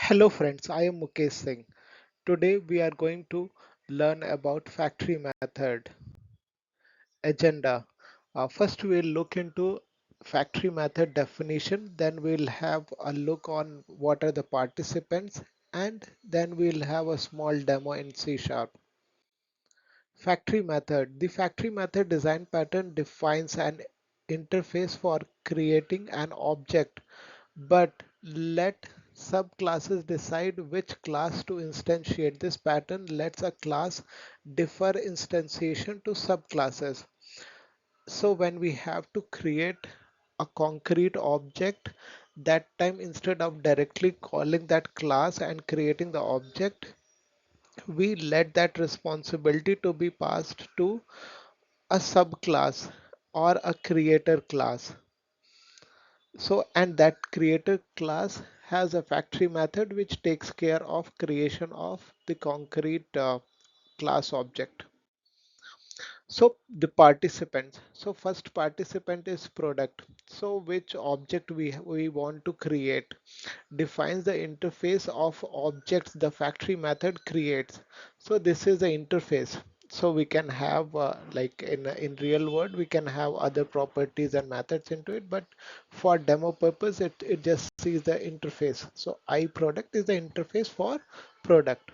Hello friends, I am Mukesh Singh. Today we are going to learn about factory method agenda. First we'll look into factory method definition, then we'll have a look on what are the participants, and then we'll have a small demo in C Sharp. Factory method. The factory method design pattern defines an interface for creating an object, but let subclasses decide which class to instantiate. This pattern lets a class defer instantiation to subclasses. So when we have to create a concrete object, that time instead of directly calling that class and creating the object, we let that responsibility to be passed to a subclass or a creator class. So, and that creator class has a factory method which takes care of creation of the concrete class object. So the participants. So first participant is product. So which object we want to create defines the interface of objects the factory method creates. So this is the interface. So we can have like in real world we can have other properties and methods into it, but for demo purpose it just sees the interface. So I product is the interface for product.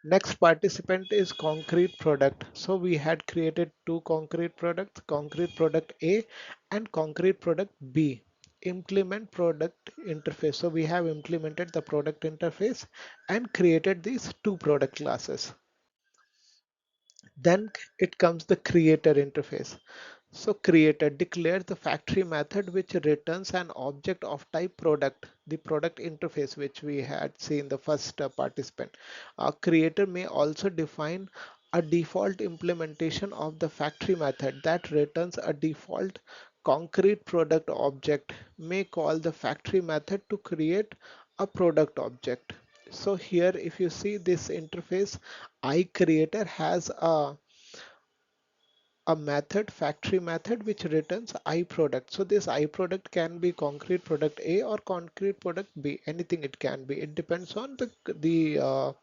Next participant is concrete product. So we had created two concrete products, concrete product A and concrete product B. Implement product interface. So we have implemented the product interface and created these two product classes. Then it comes the creator interface. So creator declares the factory method which returns an object of type product, the product interface which we had seen the first participant. A creator may also define a default implementation of the factory method that returns a default concrete product object, may call the factory method to create a product object. So here if you see this interface, iCreator has a method, factory method, which returns I product. So this I product can be concrete product A or concrete product B, anything it can be. It depends on the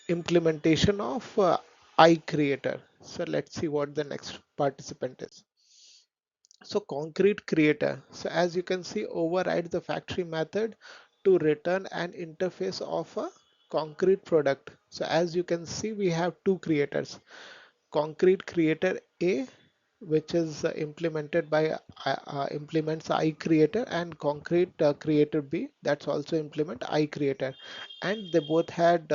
implementation of I creator. So let's see what the next participant is. So concrete creator. So as you can see, overrides the factory method to return an interface of a concrete product. So as you can see, we have two creators, concrete creator A, which is implemented by implements iCreator, and concrete creator B that's also implement iCreator, and they both had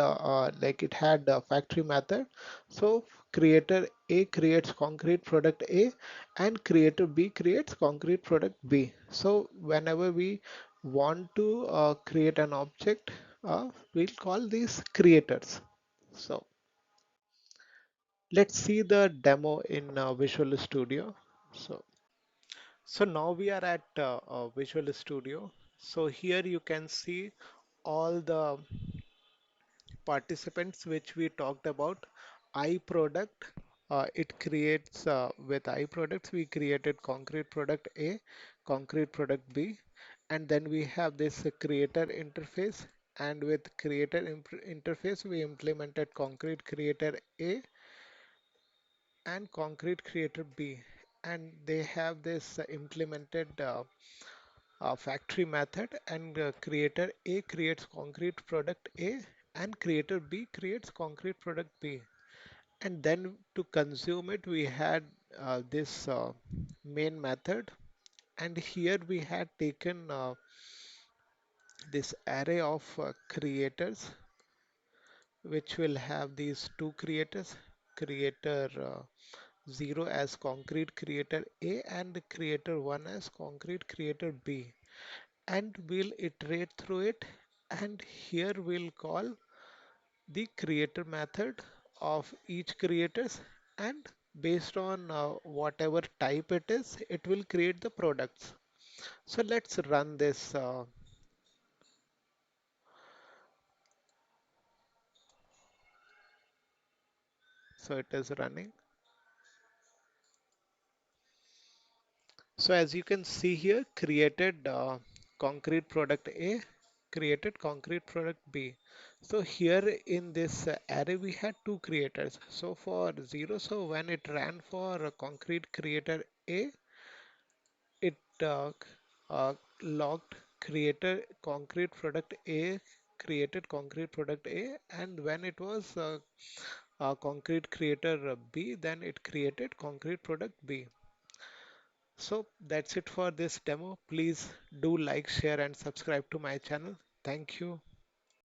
like it had a factory method. So creator A creates concrete product A and creator B creates concrete product B. So whenever we want to create an object, we'll call these creators. So let's see the demo in Visual Studio. So now we are at Visual Studio. So here you can see all the participants which we talked about. iProduct, it creates with iProducts, we created concrete product A, concrete product B, and then we have this creator interface. And with creator interface, we implemented concrete creator A and concrete creator B, and they have this implemented factory method, and creator A creates concrete product A and creator B creates concrete product B. And then to consume it, we had this main method, and here we had taken this array of creators which will have these two creators, creator 0 as concrete creator A and creator 1 as concrete creator B, and we'll iterate through it, and here we'll call the creator method of each creators, and based on whatever type it is, it will create the products. So let's run this. So it is running. So as you can see here, created concrete product A, created concrete product B. So here in this array we had two creators. So for 0, so when it ran for concrete creator A, it logged creator concrete product A, created concrete product A, and when it was concrete creator B, then it created concrete product B. So that's it for this demo. Please do like, share, and subscribe to my channel. Thank you.